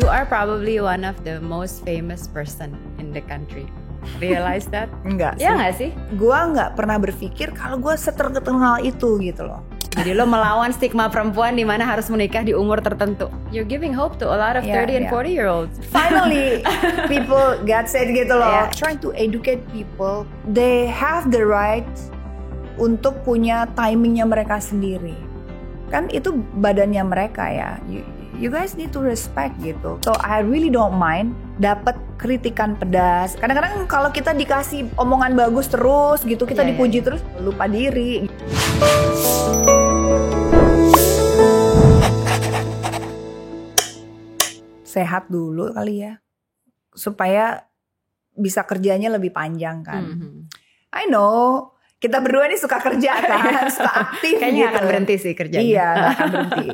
You are probably one of the most famous person in the country. Realize that? Enggak sih. Ya nggak sih? Gua nggak pernah berpikir kalau gue seterkenal itu gitu loh. Jadi lo melawan stigma perempuan di mana harus menikah di umur tertentu. You're giving hope to a lot of 30 and 40-year-olds. Finally, people get it gitu loh. Yeah. Trying to educate people, they have the right untuk punya timingnya mereka sendiri. Kan itu badannya mereka ya. You guys need to respect gitu. So I really don't mind dapat kritikan pedas. Kadang-kadang kalau kita dikasih omongan bagus terus gitu, kita dipuji terus, lupa diri. Sehat dulu kali ya, supaya bisa kerjanya lebih panjang kan. I know kita berdua nih suka kerja kan, suka aktif. Kayaknya gitu. akan berhenti sih kerjanya. Iya, gak akan berhenti.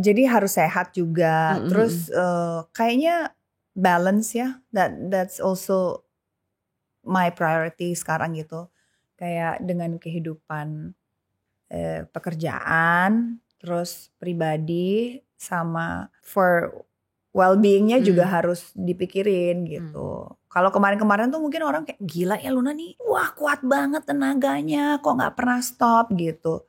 Jadi harus sehat juga. Terus kayaknya balance ya. That's also my priority sekarang gitu. Kayak dengan kehidupan pekerjaan, terus pribadi, sama for well-beingnya juga harus dipikirin gitu. Kalau kemarin-kemarin tuh mungkin orang kayak gila ya Luna nih, wah kuat banget tenaganya, kok nggak pernah stop gitu.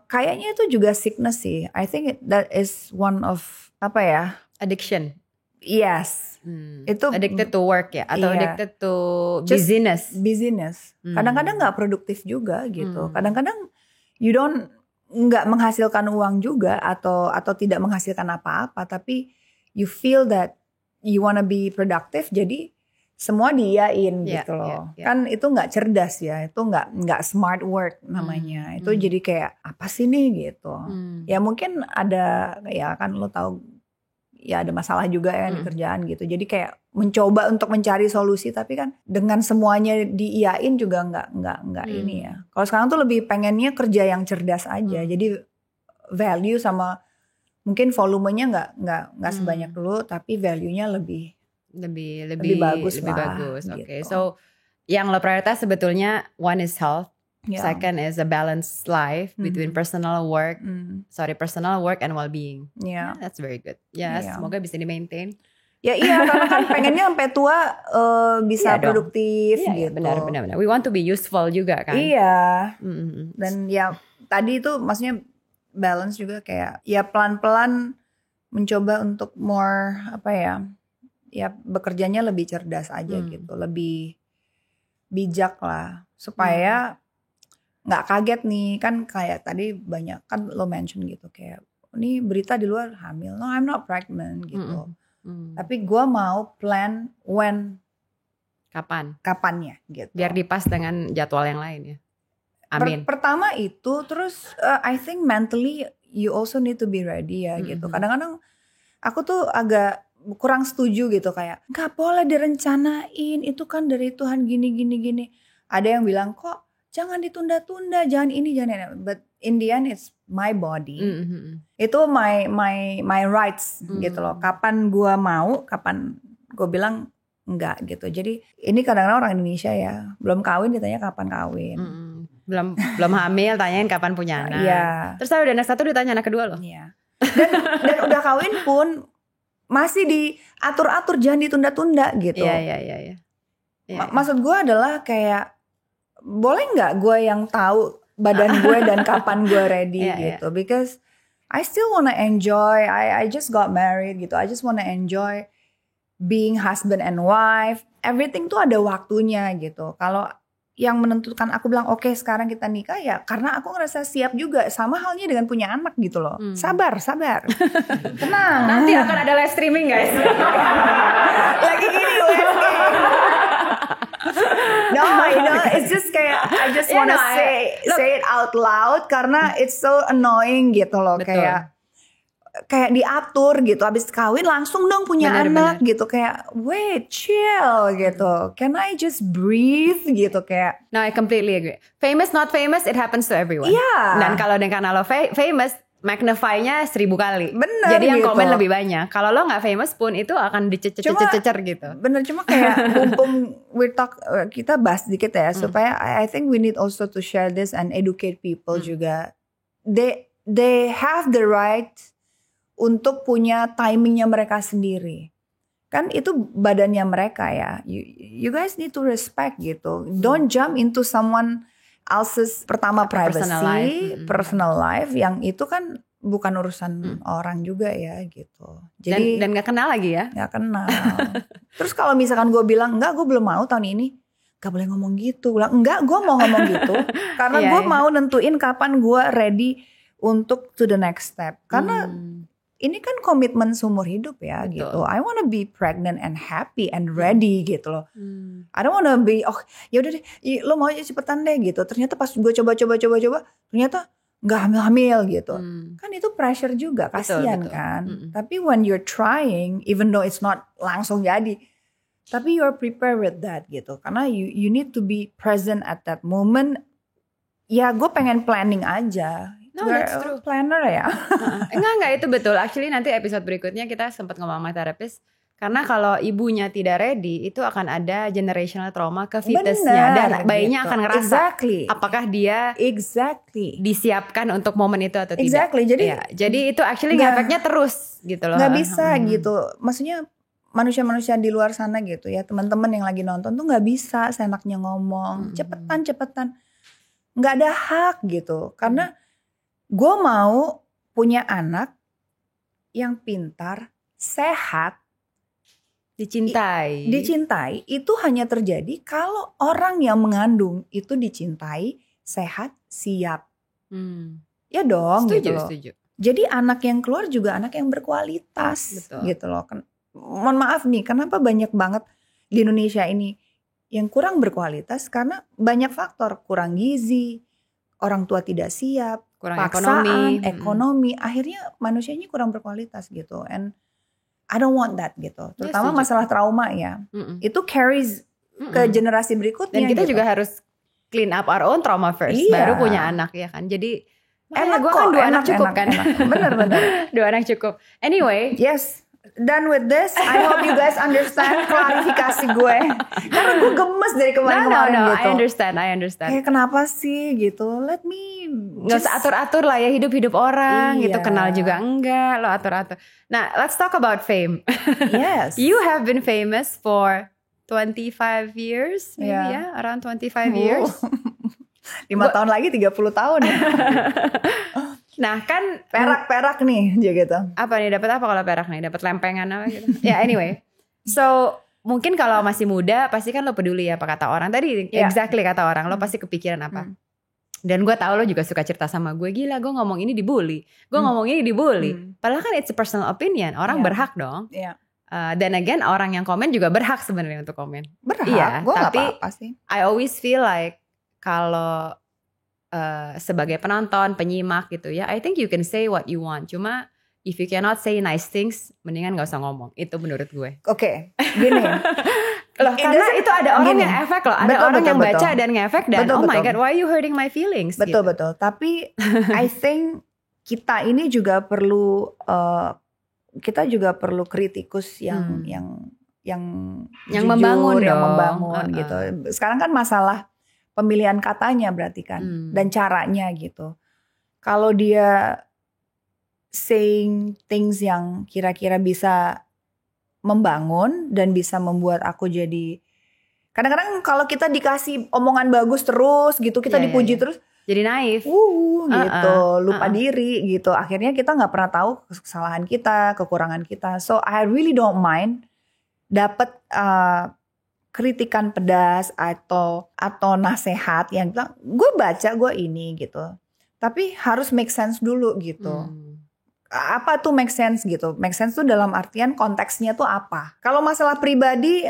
Kayaknya itu juga sickness sih. I think that is one of apa ya? Addiction. Yes. Itu addicted to work ya, atau iya. addicted to busyness. Kadang-kadang nggak produktif juga gitu. Kadang-kadang you nggak menghasilkan uang juga atau tidak menghasilkan apa-apa, tapi you feel that you wanna be productive, jadi semua diiyain gitu loh. Kan itu nggak cerdas ya, itu nggak smart work namanya. Itu jadi kayak apa sih nih gitu. Ya mungkin ada ya kan lo tahu ya ada masalah juga ya di kerjaan gitu. Jadi kayak mencoba untuk mencari solusi, tapi kan dengan semuanya diiyain juga nggak ini ya. Kalau sekarang tuh lebih pengennya kerja yang cerdas aja. Jadi value sama mungkin volumenya nggak sebanyak dulu, tapi value-nya lebih bagus. Oke. So yang lo prioritas sebetulnya one is health. Second is a balanced life between personal work and well-being. That's very good. Semoga bisa di-maintain. Ya iya, karena kan pengennya sampai tua bisa produktif gitu. Benar. We want to be useful juga kan. Iya. Dan ya tadi itu maksudnya balance juga kayak ya pelan-pelan mencoba untuk more apa ya bekerjanya lebih cerdas aja gitu, lebih bijak lah supaya nggak kaget nih, kan kayak tadi banyak kan lo mention gitu kayak ini berita di luar hamil, no I'm not pregnant gitu. Tapi gue mau plan kapannya gitu. Biar dipas dengan jadwal yang lain ya. Amin. Pertama itu, terus I think mentally you also need to be ready ya gitu. Kadang-kadang aku tuh agak kurang setuju gitu kayak nggak boleh direncanain, itu kan dari Tuhan gini. Ada yang bilang kok jangan ditunda-tunda, jangan ini, jangan ini. But in the end it's my body. Itu my rights gitu loh. Kapan gue mau, kapan gue bilang enggak gitu. Jadi ini kadang-kadang orang Indonesia ya, belum kawin ditanya kapan kawin. Belum hamil tanyain kapan punya anak. Terus udah anak satu ditanya anak kedua loh. Dan udah kawin pun masih diatur-atur, jangan ditunda-tunda gitu. Iya. Maksud gue adalah kayak boleh nggak gue yang tahu badan gue dan kapan gue ready gitu. Because I still wanna enjoy. I just got married gitu. I just wanna enjoy being husband and wife. Everything tuh ada waktunya gitu. Kalau yang menentukan aku bilang oke, sekarang kita nikah ya karena aku ngerasa siap juga, sama halnya dengan punya anak gitu loh. Sabar tenang, nanti akan ada live streaming guys. Lagi gini No, it's just kayak I just wanna say it out loud karena it's so annoying gitu loh. Betul. Kayak diatur gitu, abis kawin langsung dong punya anak gitu, kayak wait chill gitu, can I just breathe gitu kayak. No, I completely agree. Famous not famous, it happens to everyone. Dan kalau dengan lo famous, magnify-nya 1000 kali. Bener. Jadi yang gitu. komen lebih banyak. Kalau lo nggak famous pun itu akan dicecer gitu. Bener, cuma kayak mumpung kita bahas dikit ya, supaya I think we need also to share this and educate people juga. They have the right untuk punya timingnya mereka sendiri. Kan itu badannya mereka ya. You guys need to respect gitu. Don't jump into someone else's pertama privacy, personal life yang itu kan bukan urusan orang juga ya gitu. Jadi dan gak kenal lagi ya? Gak kenal. Terus kalau misalkan gue bilang enggak, gue belum mau tahun ini, gak boleh ngomong gitu. Enggak, gue mau ngomong gitu karena gue mau nentuin kapan gue ready untuk to the next step. Karena ini kan komitmen seumur hidup ya. Betul. Gitu. I wanna be pregnant and happy and ready gitu loh. I don't wanna be yaudah deh, lo mau aja cepetan deh gitu. Ternyata pas gue coba, ternyata nggak hamil gitu. Kan itu pressure juga, kasihan kan. Tapi when you're trying, even though it's not langsung jadi, tapi you're prepared with that gitu. Karena you need to be present at that moment. Ya gue pengen planning aja. No, that's true. Planner ya. Enggak itu betul. Actually nanti episode berikutnya kita sempat ngomong sama terapis. Karena kalau ibunya tidak ready, itu akan ada generational trauma ke fetusnya. Dan bayinya akan ngerasa apakah dia disiapkan untuk momen itu atau tidak. Jadi itu actually ngefeknya terus gitu loh. Gak bisa gitu. Maksudnya manusia-manusia di luar sana gitu ya. Teman-teman yang lagi nonton tuh gak bisa seenaknya ngomong. Cepetan. Gak ada hak gitu. Karena gue mau punya anak yang pintar, sehat, dicintai itu hanya terjadi kalau orang yang mengandung itu dicintai, sehat, siap. Ya dong. Setuju. Jadi anak yang keluar juga anak yang berkualitas. Betul. Gitu loh. Mohon maaf nih, kenapa banyak banget di Indonesia ini yang kurang berkualitas karena banyak faktor, kurang gizi, orang tua tidak siap, kurang paksaan, ekonomi, akhirnya manusianya kurang berkualitas gitu. And I don't want that gitu. Terutama masalah trauma ya. Itu carries ke generasi berikutnya. Dan kita gitu. juga harus clean up our own trauma first, baru punya anak ya kan. Jadi gue kan 2 anak cukup kan. Bener. 2 anak cukup. Anyway. Yes. Done with this. I hope you guys understand klarifikasi gue. Karena gue gemes dari kemarin-kemarin gitu. I understand. Kayak kenapa sih gitu. Let me Gak usah atur-atur lah ya hidup orang gitu. Kenal juga enggak. Lo atur-atur. Nah, let's talk about fame. Yes. You have been famous for 25 years. Maybe ya. Around 25 years. 5 tahun lagi 30 tahun ya. Nah kan perak nih aja gitu. Apa nih, dapat apa kalau perak nih? Dapat lempengan apa gitu. Ya anyway. So mungkin kalau masih muda pasti kan lo peduli apa kata orang. Tadi exactly kata orang, lo pasti kepikiran apa. Dan gue tahu lo juga suka cerita sama gue, gila gue ngomong ini dibully. Gue ngomong ini dibully. Padahal kan it's a personal opinion. Orang berhak dong. Dan again orang yang komen juga berhak sebenarnya untuk komen. Berhak. Iya, gue tapi gak apa-apa sih. I always feel like kalau sebagai penonton, penyimak gitu ya, I think you can say what you want. Cuma if you cannot say nice things, mendingan gak usah ngomong. Itu menurut gue. Oke, gini. Loh, karena itu ada orang yang efek loh. Ada orang yang baca dan ngefek dan my God, why are you hurting my feelings? Betul. Tapi I think kita ini juga perlu kritikus yang jujur, membangun yang dong. membangun gitu. Sekarang kan masalah pemilihan katanya berarti kan dan caranya gitu. Kalau dia saying things yang kira-kira bisa membangun dan bisa membuat aku jadi, kadang-kadang kalau kita dikasih omongan bagus terus gitu, kita dipuji terus jadi naif gitu, lupa diri gitu. Akhirnya kita nggak pernah tahu kesalahan kita, kekurangan kita. So I really don't mind dapat kritikan pedas atau nasihat yang bilang gue baca gue ini gitu, tapi harus make sense dulu gitu. Apa tuh make sense gitu? Make sense tuh dalam artian konteksnya tuh apa? Kalau masalah pribadi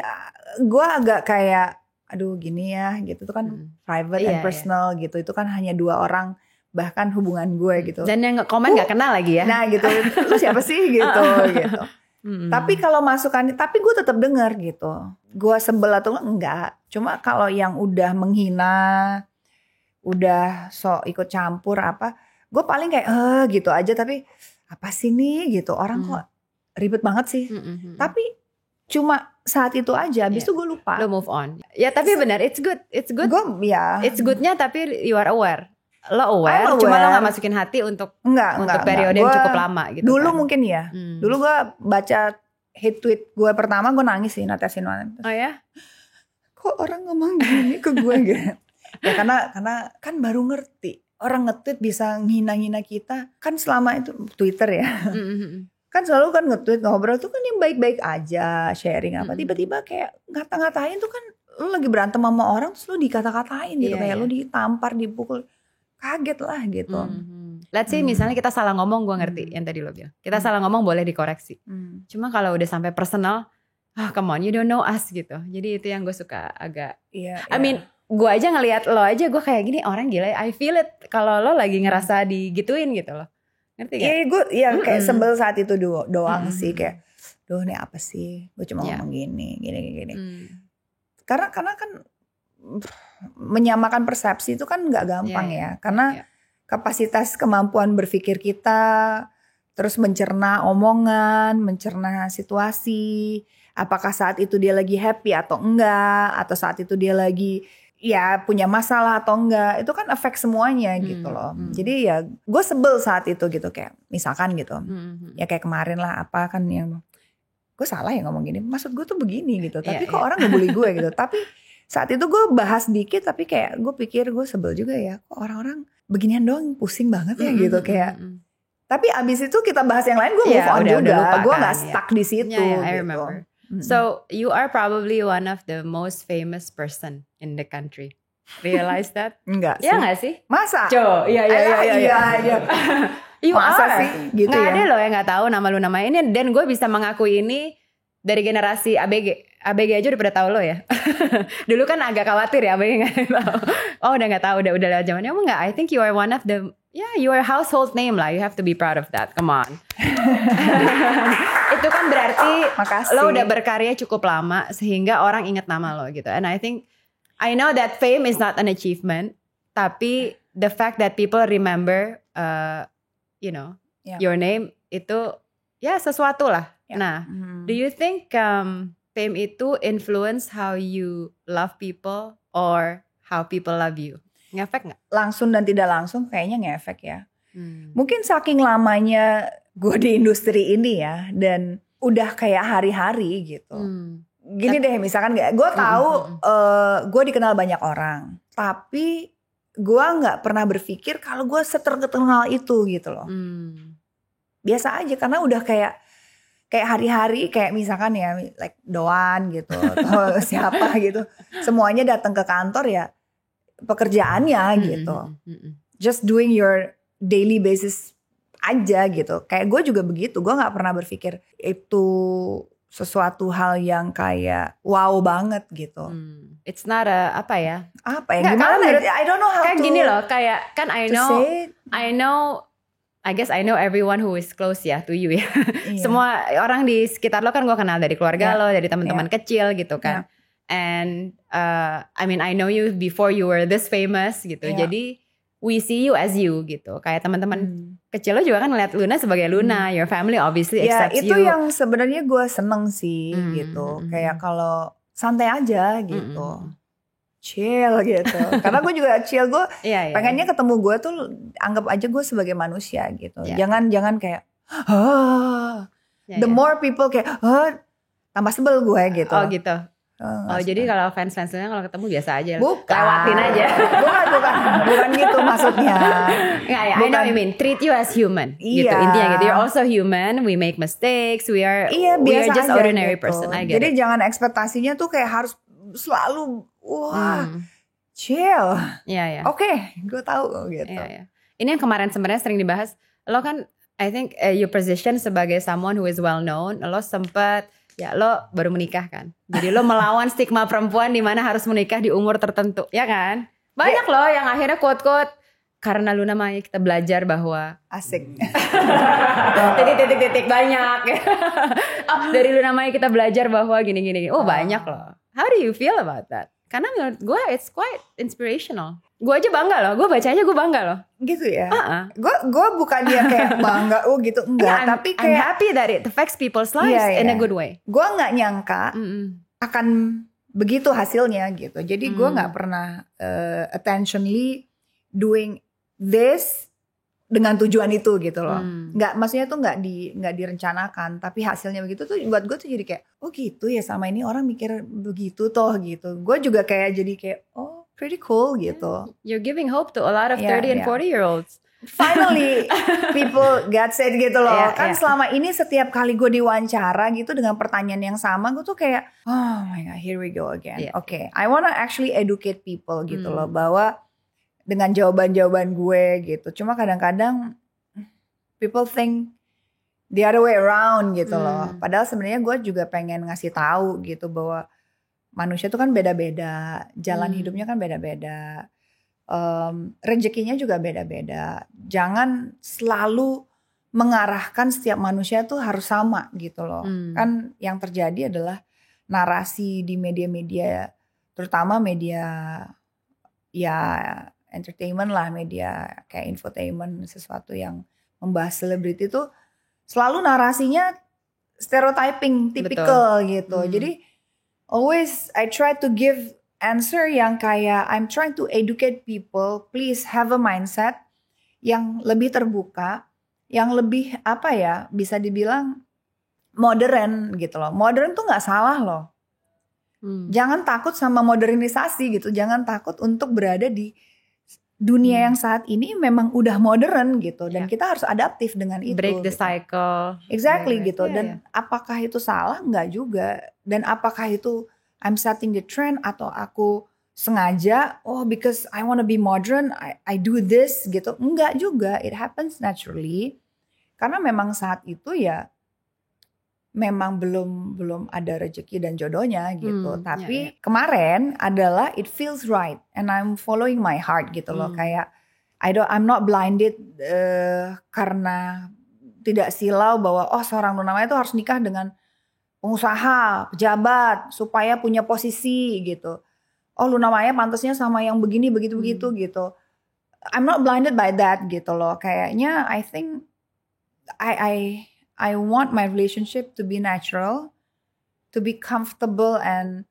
gue agak kayak aduh gini ya gitu, itu kan private and personal gitu, itu kan hanya 2 orang bahkan hubungan gue gitu. Dan yang komen nggak kenal lagi ya. Nah gitu, lu siapa sih gitu gitu. Tapi kalau masukan, tapi gue tetap dengar gitu. Gue sebel atau enggak. Cuma kalau yang udah menghina, udah sok ikut campur apa, gue paling kayak gitu aja. Tapi apa sih nih gitu, orang kok ribet banget sih. Tapi cuma saat itu aja, abis itu gue lupa. Lo move on. Ya tapi benar, it's good. Gue It's goodnya tapi you are aware. lo aware, cuma lo gak masukin hati untuk periode yang cukup lama gitu. Dulu kan? mungkin ya. Dulu gue baca hate tweet gue pertama, gue nangis sih, natesin banget. Oh ya? Kok orang ngomong gini ke gue gitu. Ya karena kan baru ngerti. Orang nge-tweet bisa ngina-ngina kita. Kan selama itu Twitter ya. Kan selalu kan nge-tweet ngobrol tuh kan yang baik-baik aja, sharing apa. Tiba-tiba kayak ngata-ngatain tuh kan lu lagi berantem sama orang terus lu dikata-katain gitu. Kayak lu ditampar, dipukul. Kaget lah gitu. Let's say misalnya kita salah ngomong, gue ngerti yang tadi lo bilang. Kita salah ngomong boleh dikoreksi. Cuma kalau udah sampai personal, come on, you don't know us gitu. Jadi itu yang gue suka agak. I mean, gue aja ngelihat lo aja, gue kayak gini orang gila. I feel it kalau lo lagi ngerasa digituin gitu loh. Ngerti gak? Iya, gue kayak sebel saat itu doang sih kayak, duh ini apa sih? Gue cuma ngomong gini. Karena kan menyamakan persepsi itu kan nggak gampang ya. Karena kapasitas kemampuan berpikir kita, terus mencerna omongan, mencerna situasi. Apakah saat itu dia lagi happy atau enggak, atau saat itu dia lagi ya punya masalah atau enggak, itu kan efek semuanya gitu loh. Jadi ya gue sebel saat itu gitu, kayak misalkan gitu, ya kayak kemarin lah apa kan yang gue salah ya ngomong gini, maksud gue tuh begini gitu, tapi kok orang ngebully gue gitu. Tapi saat itu gue bahas dikit, tapi kayak gue pikir gue sebel juga ya, kok orang-orang beginian doang pusing banget ya gitu kayak. Tapi abis itu kita bahas yang lain, gue move on juga, gue nggak stuck di situ. I remember. So you are probably one of the most famous person in the country. Realize that? Enggak sih. Ya nggak sih? Masa? Iya. Masa sih? Gitu nggak ya? ada loh yang nggak tahu nama lu nama ini. Dan gue bisa mengakui ini dari generasi ABG. ABG aja udah pada tahu lo ya. Dulu kan agak khawatir ya ABG nggak tahu. Oh udah nggak tahu, udah lewat zamannya. Emang nggak? I think you are one of the, you are household name lah. You have to be proud of that. Come on. Itu kan berarti lo udah berkarya cukup lama sehingga orang ingat nama lo gitu. And I think I know that fame is not an achievement, tapi the fact that people remember, your name itu sesuatu lah. Nah, do you think fame itu influence how you love people or how people love you? Ngefek nggak? Langsung dan tidak langsung kayaknya ngefek ya. Mungkin saking lamanya gue di industri ini ya, dan udah kayak hari-hari gitu. Gini deh, misalkan gue tahu gue dikenal banyak orang, tapi gue nggak pernah berpikir kalau gue seterkenal itu gitu loh. Biasa aja karena udah kayak hari-hari, kayak misalkan ya like Doan gitu atau siapa gitu, semuanya datang ke kantor ya pekerjaannya gitu, just doing your daily basis aja gitu. Kayak gue juga begitu, gue nggak pernah berpikir itu sesuatu hal yang kayak wow banget gitu. It's not apa ya? Gimana? I don't know how kayak to. Gini loh, kayak kan I guess I know everyone who is close ya to you ya. Semua orang di sekitar lo kan gue kenal dari keluarga lo, dari teman-teman kecil gitu kan. And I mean I know you before you were this famous gitu. Jadi we see you as you gitu. Kayak teman-teman kecil lo juga kan ngeliat Luna sebagai Luna. Your family obviously accepts you. Ya itu yang sebenarnya gue seneng sih gitu. Kayak kalau santai aja gitu. Chill gitu. Karena gue juga chill, gue pengennya ketemu gue tuh anggap aja gue sebagai manusia gitu. Jangan kayak the more people kayak tambah sebel gue gitu. Oh gitu. Jadi kalau fans-fansnya kalau ketemu biasa aja. Lewatin aja. Bukan gitu maksudnya. Nggak ya, I know what you mean. Treat you as human. Gitu intinya gitu. You're also human. We make mistakes. We are just ordinary gitu. person. Jadi jangan ekspektasinya tuh kayak harus selalu chill. Oke, gue tahu gitu. Ini yang kemarin sebenarnya sering dibahas. Lo kan, I think your position sebagai someone who is well known. Lo sempet lo baru menikah kan. Jadi lo melawan stigma perempuan di mana harus menikah di umur tertentu, ya kan? Banyak loh yang akhirnya quote-quote karena Luna Maya kita belajar bahwa asik. titik banyak. Dari Luna Maya kita belajar bahwa gini. Banyak loh. How do you feel about that? Karena menurut gue it's quite inspirational. Gue aja bangga loh, gue baca aja gue bangga loh. Gitu ya. Gue bukan dia kayak bangga gitu, enggak. Tapi kayak I'm happy that it affects people's lives in a good way. Gue nggak nyangka akan begitu hasilnya gitu. Jadi gue nggak pernah attentionally doing this dengan tujuan itu gitu loh. Nggak, maksudnya tuh nggak direncanakan, tapi hasilnya begitu tuh buat gue tuh jadi kayak, oh gitu ya, sama ini orang mikir begitu toh gitu. Gue juga kayak jadi kayak, oh pretty cool gitu. You're giving hope to a lot of 30 and 40-year-olds. Finally people gets it gitu loh. Kan selama ini setiap kali gue diwawancara gitu dengan pertanyaan yang sama, gue tuh kayak, oh my god, here we go again. Okay, I wanna actually educate people gitu loh, bahwa dengan jawaban-jawaban gue gitu. Cuma kadang-kadang people think the other way around gitu loh. Padahal sebenarnya gue juga pengen ngasih tahu gitu bahwa manusia itu kan beda-beda, jalan hidupnya kan beda-beda, rezekinya juga beda-beda. Jangan selalu mengarahkan setiap manusia tuh harus sama gitu loh. Kan yang terjadi adalah narasi di media-media, terutama media ya entertainment lah, media kayak infotainment, sesuatu yang membahas selebriti itu selalu narasinya stereotyping, tipikal gitu. Jadi always I try to give answer yang kayak I'm trying to educate people, please have a mindset yang lebih terbuka, yang lebih apa ya, bisa dibilang modern gitu loh. Modern tuh nggak salah loh. Jangan takut sama modernisasi gitu, jangan takut untuk berada di dunia yang saat ini memang udah modern gitu, dan kita harus adaptif dengan itu. Break the cycle. Exactly gitu. Dan apakah itu salah? Enggak juga. Dan apakah itu I'm setting the trend atau aku sengaja, oh because I want to be modern, I do this gitu. Enggak juga. It happens naturally. Karena memang saat itu ya memang belum ada rezeki dan jodohnya gitu. Tapi kemarin adalah it feels right and I'm following my heart gitu loh. Kayak I'm not blinded karena tidak silau bahwa oh seorang Luna Maya itu harus nikah dengan pengusaha, pejabat supaya punya posisi gitu. Oh Luna Maya pantasnya sama yang begini begitu gitu. I'm not blinded by that gitu loh. Kayaknya I think I want my relationship to be natural, to be comfortable and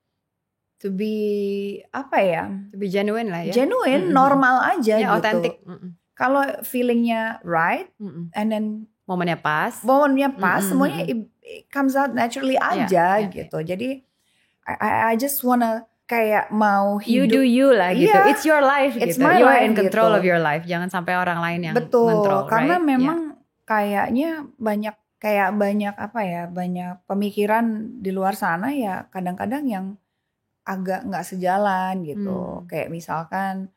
to be apa ya? To be genuine lah ya. Genuine, normal aja gitu. Authentic. Kalau feelingnya right, and then momennya pas, semuanya it comes out naturally aja gitu. Jadi I just wanna kayak mau hidup. You do you lah gitu. It's your life It's gitu. My you are life, in control gitu. of your life. Jangan sampai orang lain yang betul, control. Karena right? memang kayaknya banyak apa ya, banyak pemikiran di luar sana ya kadang-kadang yang agak nggak sejalan gitu. Kayak misalkan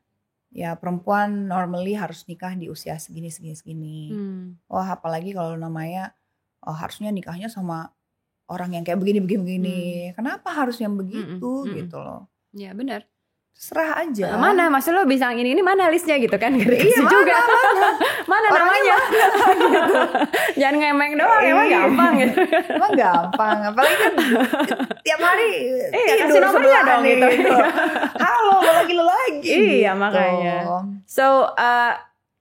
ya perempuan normally harus nikah di usia segini. Wah apalagi kalau namanya harusnya nikahnya sama orang yang kayak begini. Kenapa harus yang begitu gitu loh. Ya benar. Serah aja. Mana maksud lo bisa ini mana listnya gitu kan? Iya juga. Mana namanya? Gitu. Jangan ngemeng doang, emang gampang gitu. Emang gampang, apalagi kan tiap hari kasih nomornya dong gitu. Halo, lo lagi. Iya gitu. Makanya. So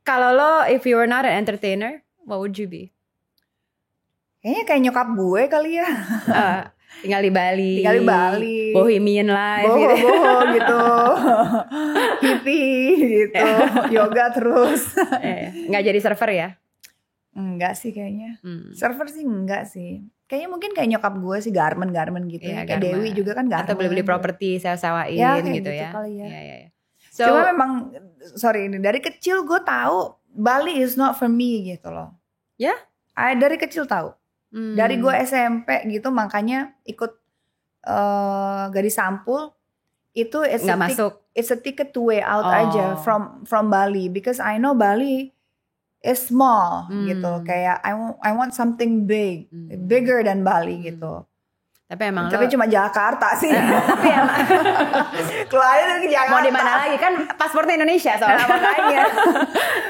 kalau lo if you were not an entertainer, what would you be? Kayaknya kayak nyokap gue kali ya. Tinggal di Bali. Bohemian life boho gitu. Hippie gitu. Yoga terus. Nggak jadi server ya? Enggak sih kayaknya. Server sih enggak sih. Kayaknya mungkin kayak nyokap gue sih garment gitu. Kayak garment. Dewi juga kan garment. Atau beli properti sewa-sewain gitu ya. Kali ya. Ya. So, cuma memang dari kecil gue tahu Bali is not for me gitu loh. Ya? Dari kecil tahu. Dari gue SMP gitu makanya ikut Gadis Sampul itu it's a ticket to way out aja from Bali because I know Bali is small gitu. Kayak I want something bigger than Bali gitu. Tapi cuma Jakarta sih. Tapi emang keluarnya dari Jakarta. Mau di mana lagi kan paspornya Indonesia soalnya. Makanya.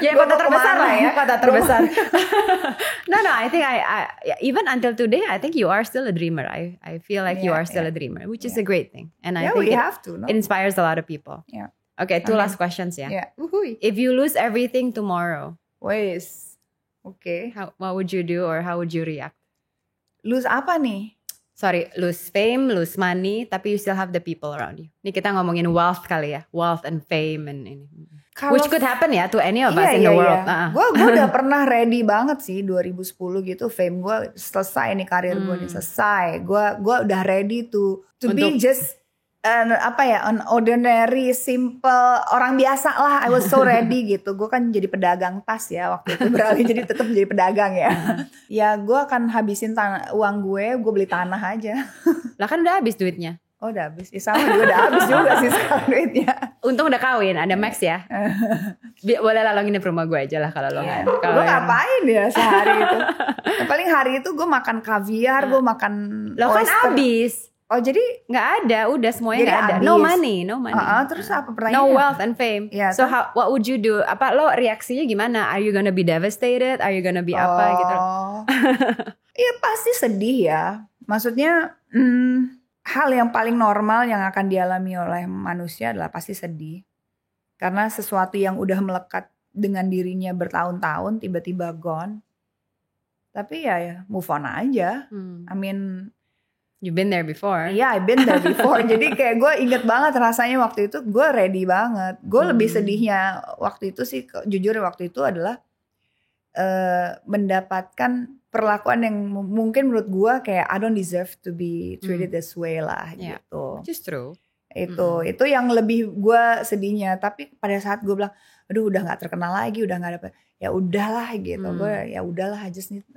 Ya kota terbesar lah ya, kota terbesar. No, I think I even until today I think you are still a dreamer. I feel like you are still a dreamer, which is a great thing. And I think it inspires a lot of people. Yeah. Okay, two last questions ya. Yeah. If you lose everything tomorrow, okay. What would you do or how would you react? Lose apa nih? Sorry, lose fame, lose money, tapi you still have the people around you. Ini kita ngomongin wealth kali ya, wealth and fame and ini. which could happen ya to any of us in the world. Gue udah pernah ready banget sih 2010 gitu, fame gue selesai nih, karir gue nih selesai. Gue udah ready to be just an ordinary, simple orang biasa lah. I was so ready gitu. Gue kan jadi pedagang tas ya waktu itu, beralih jadi tetap jadi pedagang ya. Ya gue akan habisin uang gue beli tanah aja. Lah kan udah habis duitnya. Oh udah habis, sama juga udah habis juga sih sekarang duitnya. Untung udah kawin, ada Max ya. Boleh lah lo nginep rumah gue aja lah kalau lo kan. Gue ngapain ya sehari itu? Paling hari itu gue makan kaviar, gue makan lo kan habis. Oh jadi nggak ada, udah semuanya nggak ada. No money. Terus apa pertanyaannya? No wealth and fame. Yeah, so what would you do? Apa lo reaksinya gimana? Are you gonna be devastated? Are you gonna be apa gitu? Iya pasti sedih ya. Maksudnya hal yang paling normal yang akan dialami oleh manusia adalah pasti sedih. Karena sesuatu yang udah melekat dengan dirinya bertahun-tahun tiba-tiba gone. Tapi ya move on aja. I mean, you've been there before. Iya, I've been there before. Jadi kayak gue inget banget rasanya waktu itu gue ready banget. Gue lebih sedihnya waktu itu sih, jujur waktu itu adalah mendapatkan perlakuan yang mungkin menurut gue kayak I don't deserve to be treated this way lah gitu. Just true. Itu yang lebih gue sedihnya. Tapi pada saat gue bilang, aduh udah nggak terkenal lagi, udah nggak dapet, ya udahlah gitu. Gue ya udahlah,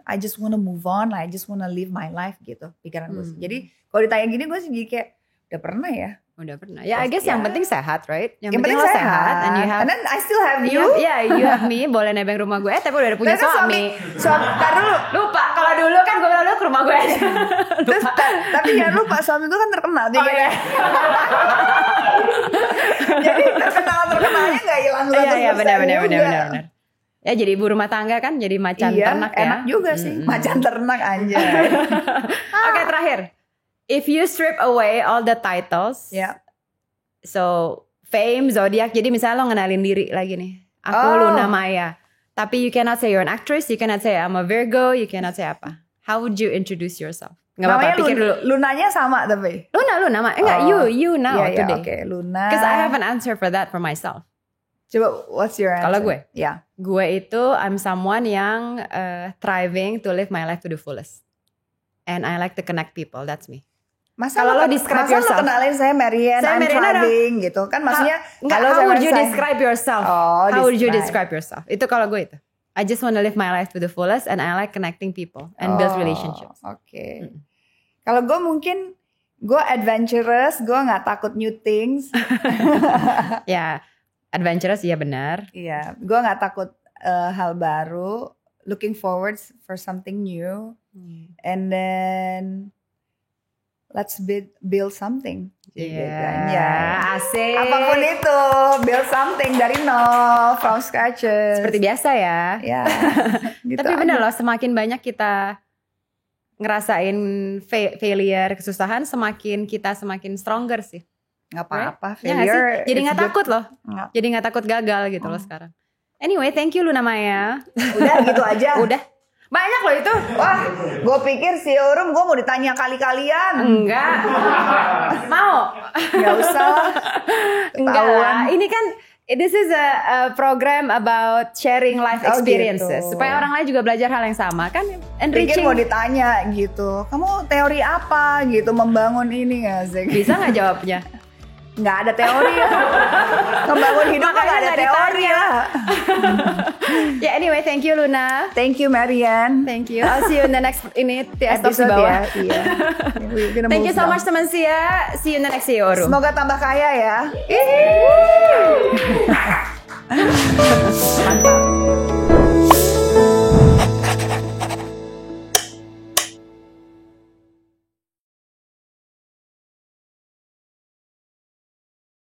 I just wanna move on, I just wanna live my life gitu pikiran gue. Jadi kalau ditanya gini gue sih jadi kayak udah pernah ya. Udah pernah. Ya I guess yang penting sehat, right? Yang penting lo sehat. And then I still have you. You have me. Boleh nebeng rumah gue. Tapi udah punya suami. Tar dulu. Lupa. Kalau dulu kan gue bilang ke rumah gue aja. Terus, tapi jangan lupa suami gue kan terkenal. Jadi terkenalnya gak hilang. Iya benar. Ya jadi ibu rumah tangga kan. Jadi macan ternak ya. Enak juga sih. Macan ternak aja. Oke, terakhir. If you strip away all the titles, so fame, zodiac, jadi misalnya lo ngenalin diri lagi nih, aku Luna Maya, tapi you cannot say you're an actress, you cannot say I'm a Virgo, you cannot say apa. How would you introduce yourself? Gak apa-apa, pikir dulu. Lunanya sama tapi? Luna, enggak, you now today. Okay, Luna. Because I have an answer for that for myself. Coba, what's your answer? Kalau gue? Yeah. Gue itu, I'm someone yang thriving to live my life to the fullest. And I like to connect people, that's me. Kalau lo describe yourself, lo kenalin saya Marian, I'm thriving gitu kan, maksudnya how would you describe yourself? How would you describe yourself? Itu kalau gue itu, I just want to live my life to the fullest and I like connecting people and build relationships. Oke. Kalau gue mungkin gue adventurous, gue nggak takut new things. Ya, adventurous ya benar. Iya, gue nggak takut hal baru, looking forward for something new, and then let's build something. Yeah, asik. Apapun itu, build something dari nol, from scratches. Seperti biasa ya. Ya. Gitu. Tapi benar loh, semakin banyak kita ngerasain failure, kesusahan, semakin stronger sih. Gak apa-apa, failure. Ya, jadi gak takut loh. Jadi gak takut gagal gitu loh sekarang. Anyway, thank you Luna Maya. Udah gitu aja. Udah. Banyak loh itu. Wah, gue pikir si Urum gue mau ditanya kali-kalian. Enggak. Mau? Gak usah. Enggak. Ini kan this is a program about sharing life experiences. Gitu. Supaya orang lain juga belajar hal yang sama kan. Enriching. Pikir mau ditanya gitu. Kamu teori apa gitu membangun ini gak sih? Bisa gak jawabnya? Nggak ada teori ya. Membangun hidup kan nggak ada teori ya. Yeah, anyway, thank you Luna. Thank you Marian. Thank you. I'll see you in the next episode ya. Iya. Thank you so much teman Sia. See you in the next CEO Room. Semoga tambah kaya ya.